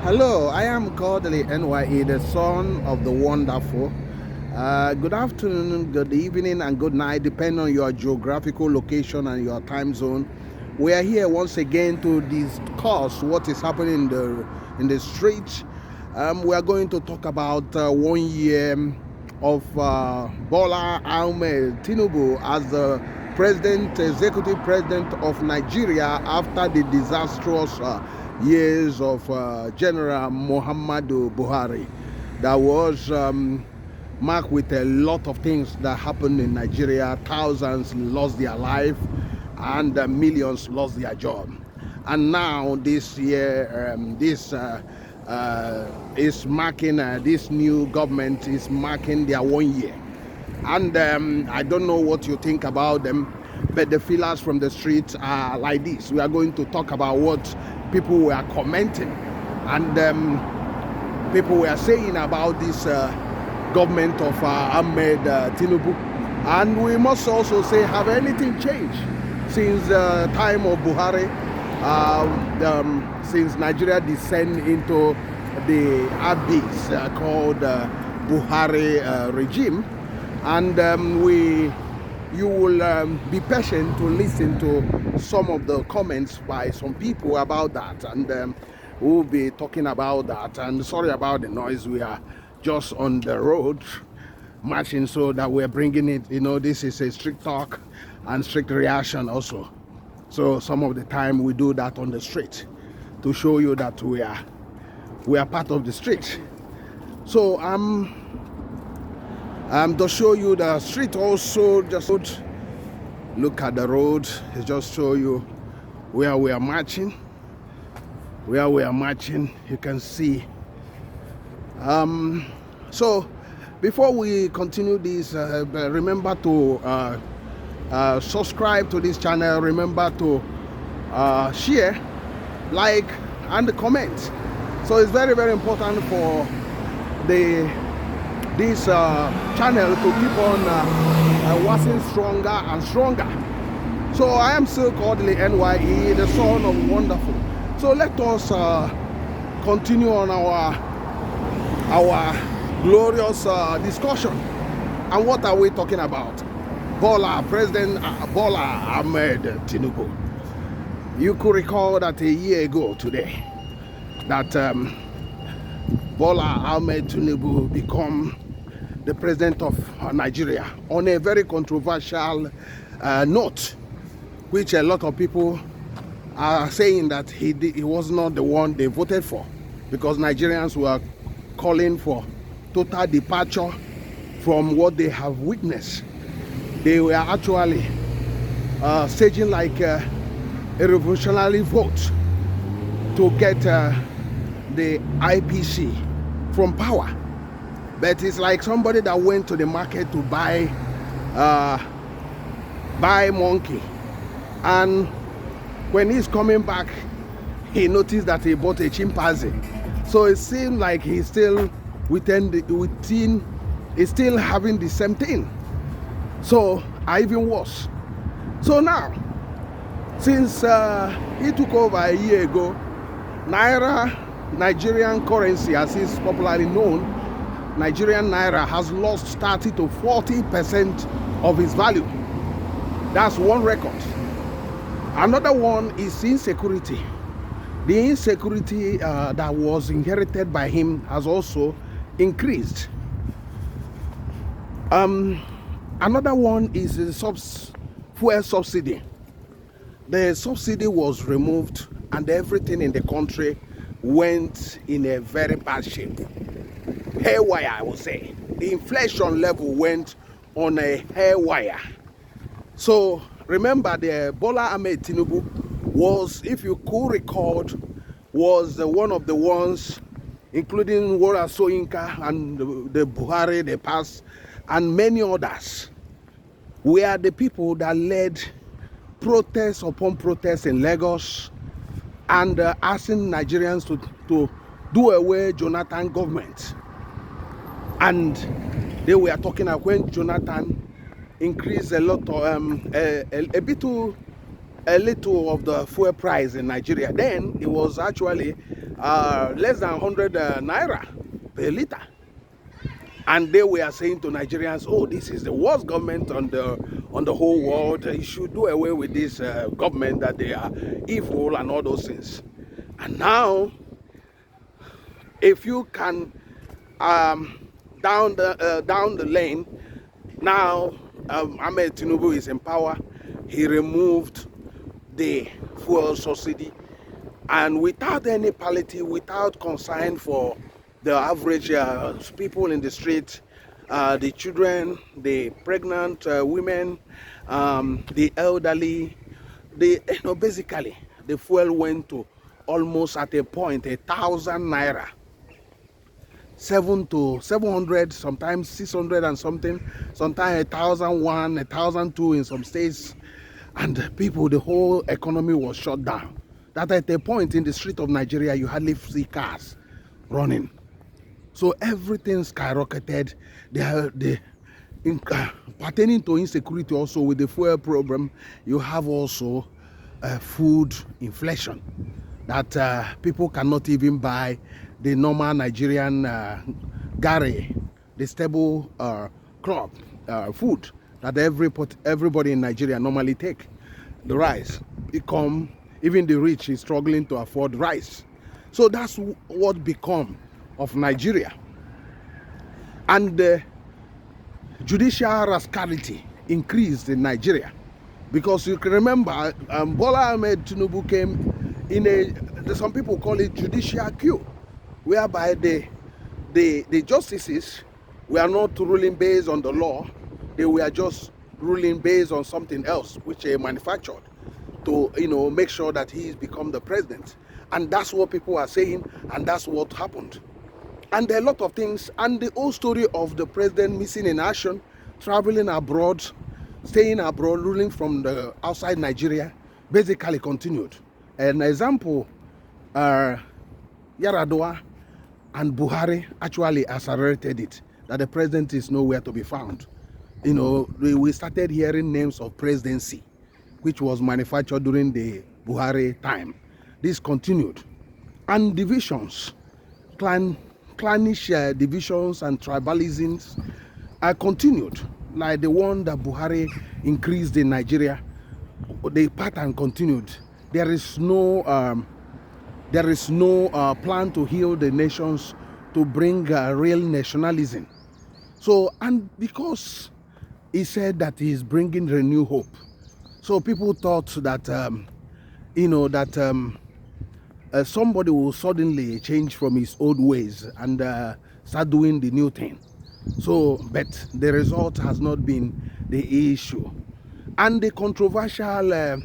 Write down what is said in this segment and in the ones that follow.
Hello, I am Kodili-nye, the son of the wonderful. Good afternoon, good evening, and good night, depending on your geographical location and your time zone. We are here once again to discuss what is happening in the streets. We are going to talk about 1 year of Bola Ahmed Tinubu as the executive president of Nigeria after the disastrous years of General Muhammadu Buhari. That was marked with a lot of things that happened in Nigeria. Thousands lost their life and millions lost their job. And now this year, is marking, this new government is marking their 1 year. And I don't know what you think about them, but the feelers from the streets are like this. We are going to talk about what people were commenting and people were saying about this government of Ahmed Tinubu. And we must also say, have anything changed since the time of Buhari, since Nigeria descended into the abyss called Buhari regime? And you will be patient to listen to some of the comments by some people about that, and we'll be talking about that. And sorry about the noise, we are just on the road marching, so that we're bringing it, this is a strict talk and strict reaction also. So some of the time we do that on the street to show you that we are part of the street. So to show you the street also, just look at the road. It just show you where we are marching. You can see. So before we continue this, remember to subscribe to this channel. Remember to share, like, and comment. So it's very, very important for this channel to keep on waxing stronger and stronger. So I am still Kodili-nye, the son of wonderful. So let us continue on our glorious discussion. And what are we talking about? President Bola Ahmed Tinubu. You could recall that a year ago today that Bola Ahmed Tinubu become the president of Nigeria on a very controversial note, which a lot of people are saying that he was not the one they voted for, because Nigerians were calling for total departure from what they have witnessed. They were actually staging like a revolutionary vote to get the IPC from power. But it's like somebody that went to the market to buy monkey, and when he's coming back, he noticed that he bought a chimpanzee. So it seemed like he's still he's still having the same thing. So even worse. So now, since he took over a year ago, Nigerian currency, as is popularly known, Nigerian naira has lost 30 to 40% of its value. That's one record. Another one is insecurity. The insecurity that was inherited by him has also increased. Another one is the fuel subsidy. The subsidy was removed and everything in the country went in a very bad shape. Haywire, I would say. The inflation level went on a haywire. So remember, the Bola Ahmed Tinubu was, if you could record, was one of the ones, including Wora Soyinka and the Buhari, the past, and many others, were the people that led protests upon protests in Lagos and asking Nigerians to do away Jonathan government. And they were talking about when Jonathan increased a lot of a little of the fuel price in Nigeria. Then it was actually less than 100 naira per liter. And they were saying to Nigerians, oh, this is the worst government on the whole world. You should do away with this government, that they are evil and all those things. And now, if you can down the lane, now Ahmed Tinubu is in power. He removed the fuel subsidy, and without any palliative, without concern for the average people in the street, the children, the pregnant women, the elderly, basically the fuel went to almost at a point 1,000 naira, 700, sometimes 600 and something, sometimes 1,001, 1,002 in some states. And people, the whole economy was shut down. That at a point in the street of Nigeria, you hardly see cars running. So everything skyrocketed. Pertaining to insecurity also with the fuel problem, you have also food inflation, that people cannot even buy the normal Nigerian gari, the stable crop food that everybody in Nigeria normally take. The rice, even the rich is struggling to afford rice. So that's what become of Nigeria. And judicial rascality increased in Nigeria, because you can remember Bola Ahmed Tinubu came in some people call it judicial coup, whereby the justices were not ruling based on the law. They were just ruling based on something else which they manufactured to make sure that he's become the president. And that's what people are saying, and that's what happened. And there are a lot of things, and the whole story of the president missing in action, traveling abroad, staying abroad, ruling from the outside Nigeria, basically continued. An example, Yaradua and Buhari actually accelerated it, that the president is nowhere to be found. We started hearing names of presidency, which was manufactured during the Buhari time. This continued. And divisions, clannish divisions and tribalisms are continued, like the one that Buhari increased in Nigeria. The pattern continued. There is no plan to heal the nations, to bring real nationalism. So, and because he said that he is bringing renewed hope, so people thought that somebody will suddenly change from his old ways and start doing the new thing. So, but the result has not been the issue. And the controversial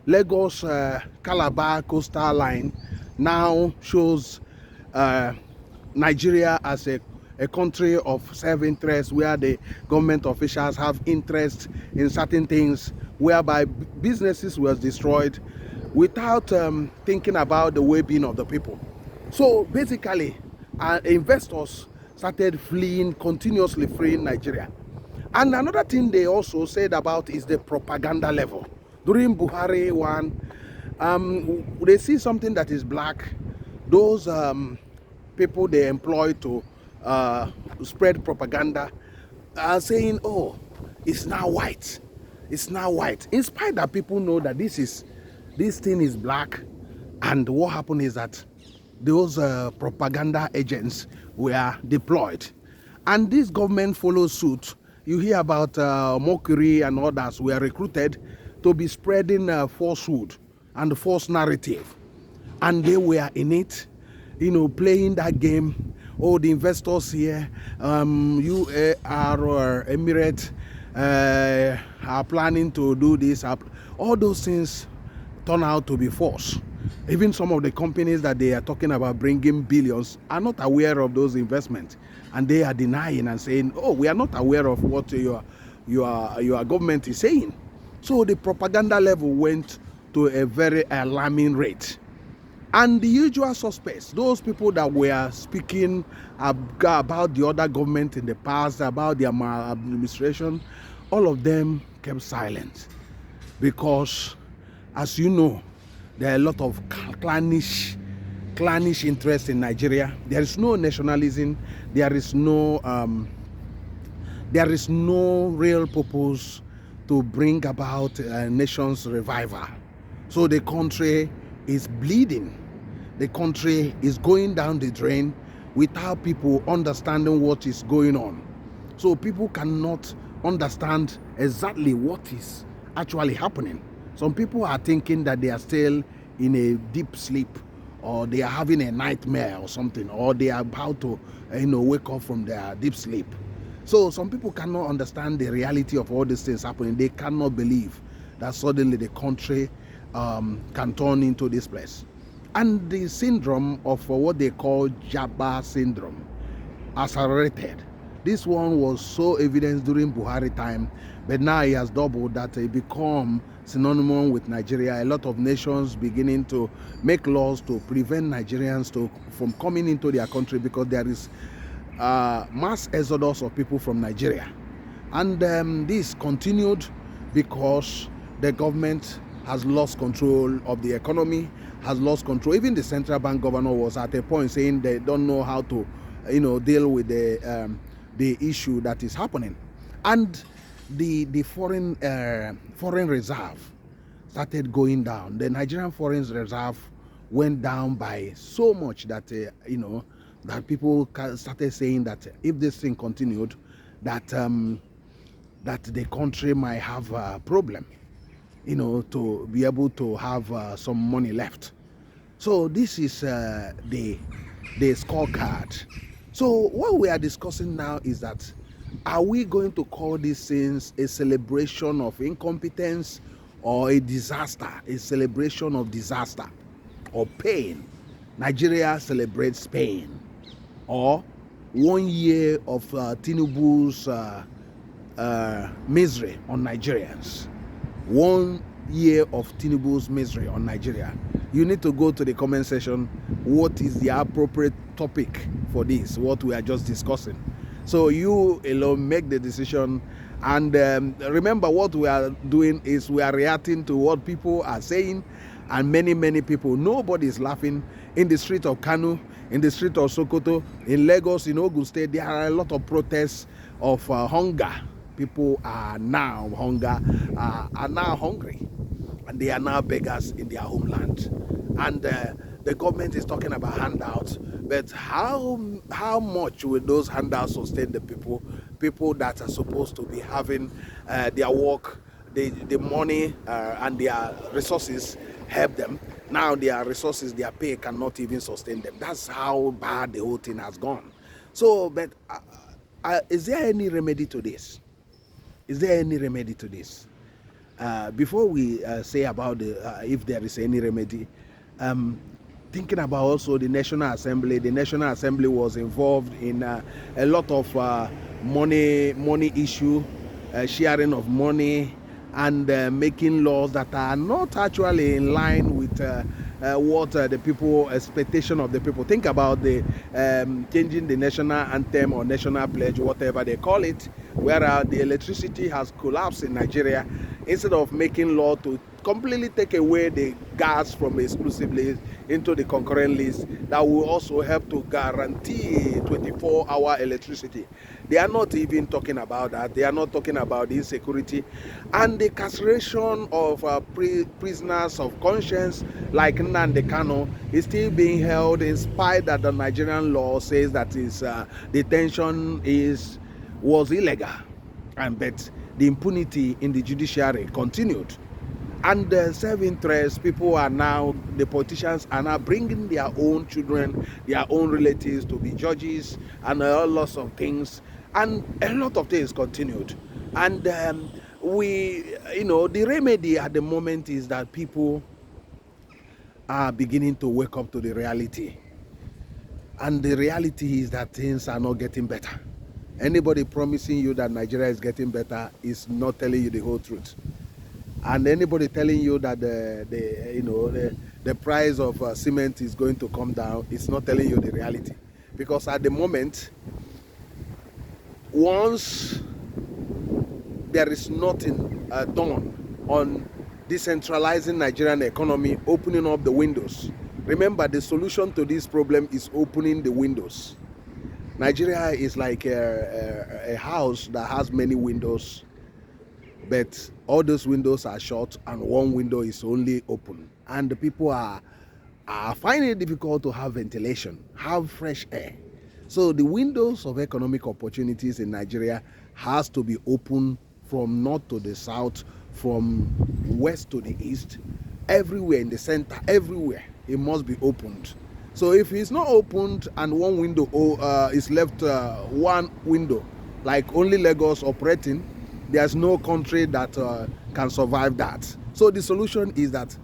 Lagos Calabar coastal line now shows Nigeria as a country of self-interest, where the government officials have interest in certain things, whereby businesses were destroyed without thinking about the well-being of the people. So basically, investors started continuously fleeing Nigeria. And another thing they also said about is the propaganda level. During Buhari one, they see something that is black, those people they employ to spread propaganda are saying, oh, it's now white. It's now white. In spite that people know that this thing is black. And what happened is that those propaganda agents were deployed. And this government follows suit. You hear about Mokiri and others were recruited to be spreading falsehood and false narrative. And they were in it, playing that game. Oh, the investors here, UAR or Emirates are planning to do this. All those things turn out to be false. Even some of the companies that they are talking about bringing billions are not aware of those investments, and they are denying and saying, oh, we are not aware of what your government is saying. So the propaganda level went to a very alarming rate. And the usual suspects, those people that were speaking about the other government in the past, about their maladministration, all of them kept silent. Because, as you know, there are a lot of clannish clannish interest in Nigeria. There is no nationalism. There is no real purpose to bring about a nation's revival. So the country is bleeding. The country is going down the drain without people understanding what is going on. So people cannot understand exactly what is actually happening. Some people are thinking that they are still in a deep sleep, or they are having a nightmare or something, or they are about to wake up from their deep sleep. So some people cannot understand the reality of all these things happening. They cannot believe that suddenly the country can turn into this place. And the syndrome of what they call Jabba syndrome accelerated. This one was so evident during Buhari time, but now it has doubled, that it become synonymous with Nigeria. A lot of nations beginning to make laws to prevent Nigerians from coming into their country, because there is mass exodus of people from Nigeria. And this continued because the government has lost control of the economy, has lost control. Even the central bank governor was at a point saying they don't know how to deal with the issue that is happening. And the foreign reserve started going down. The Nigerian foreign reserve went down by so much that that people started saying that if this thing continued, that the country might have a problem, to be able to have some money left. So this is the scorecard. So what we are discussing now is that, are we going to call these things a celebration of incompetence, or a disaster, a celebration of disaster or pain? Nigeria celebrates pain. Or 1 year of Tinubu's misery on Nigerians. 1 year of Tinubu's misery on Nigeria. You need to go to the comment section. What is the appropriate topic for this, what we are just discussing? So you alone make the decision. And remember, what we are doing is we are reacting to what people are saying. And many people, nobody is laughing. In the street of Kanu, in the street of Sokoto, in Lagos, in Ogun State, there are a lot of protests of hunger. People are now hungry, and they are now beggars in their homeland. And the government is talking about handouts, but how much will those handouts sustain the people that are supposed to be having their work, the money and their resources help them? Now their resources, their pay cannot even sustain them. That's how bad the whole thing has gone. So, but is there any remedy to this? Is there any remedy to this? Before we say about if there is any remedy, thinking about also the National Assembly. The National Assembly was involved in a lot of money issue, sharing of money, and making laws that are not actually in line with what the people, expectation of the people. Think about the changing the national anthem or national pledge, whatever they call it, where the electricity has collapsed in Nigeria. Instead of making law to completely take away the gas from exclusive list into the concurrent list, that will also help to guarantee 24-hour electricity. They are not even talking about that. They are not talking about the insecurity and the carceration of prisoners of conscience like Nnamdi Kanu is still being held, in spite that the Nigerian law says that his detention was illegal. And but the impunity in the judiciary continued. And the self-interest, people are now, the politicians are now bringing their own children, their own relatives to be judges, and lots of things, and a lot of things continued. And the remedy at the moment is that people are beginning to wake up to the reality. And the reality is that things are not getting better. Anybody promising you that Nigeria is getting better is not telling you the whole truth. And anybody telling you that the price of cement is going to come down is not telling you the reality. Because at the moment, once there is nothing done on decentralizing Nigerian economy, opening up the windows Remember, the solution to this problem is opening the windows. Nigeria is like a house that has many windows, but all those windows are shut and one window is only open. And the people are finding it difficult to have ventilation, have fresh air. So the windows of economic opportunities in Nigeria has to be open from north to the south, from west to the east, everywhere in the center, everywhere it must be opened. So if it's not opened and one window is left, one window, like only Lagos operating, there's no country that can survive that. So the solution is that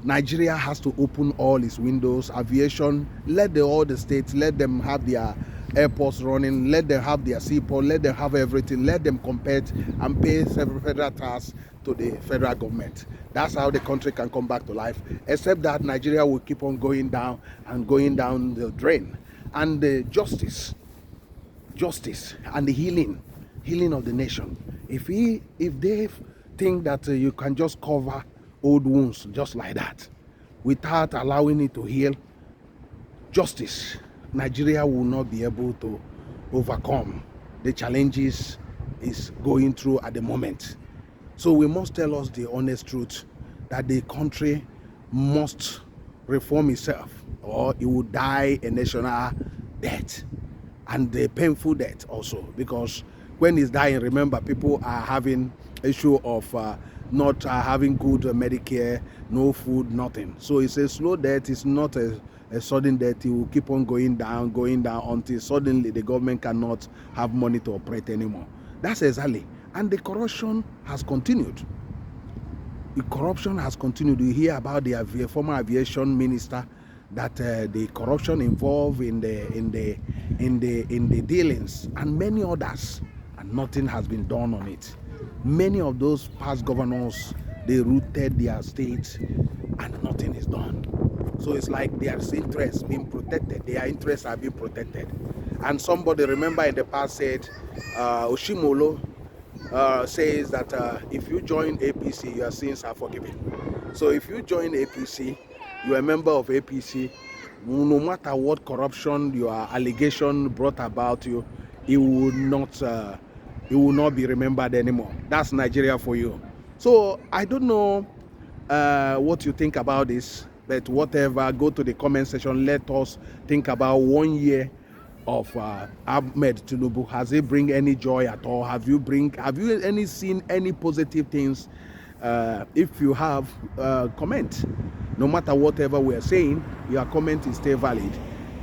Nigeria has to open all its windows. Aviation, let all the states, let them have their airports running, let them have their seaport, let them have everything, let them compete and pay federal tax to the federal government. That's how the country can come back to life. Except that Nigeria will keep on going down and going down the drain. And the justice and the healing of the nation. If they think that you can just cover old wounds just like that without allowing it to heal, justice, Nigeria will not be able to overcome the challenges is going through at the moment. So we must tell us the honest truth that the country must reform itself, or it will die a national death, and a painful death also, because when it's dying, remember, people are having issue of not having good Medicare, no food, nothing. So it's a slow death. It's not a sudden death. It will keep on going down until suddenly the government cannot have money to operate anymore. That's exactly. And the corruption has continued. The corruption has continued. You hear about the former aviation minister, that the corruption involved in the dealings, and many others, and nothing has been done on it. Many of those past governors, they rooted their states and nothing is done. So it's like their interests being protected. Their interests are being protected. And somebody, remember, in the past said, Oshimolo says that if you join APC, your sins are forgiven. So if you join APC, you're a member of APC, no matter what corruption your allegation brought about you, it will not be remembered anymore. That's Nigeria for you. So I don't know what you think about this, but whatever, go to the comment section. Let us think about 1 year of Ahmed Tinubu. Has it bring any joy at all? Have you seen any positive things? If you have, comment. No matter whatever we are saying, your comment is still valid.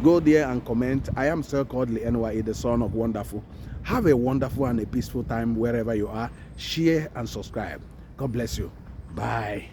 Go there and comment. I am still Kodili-nye, the son of wonderful. Have a wonderful and a peaceful time wherever you are. Share and subscribe. God bless you. Bye.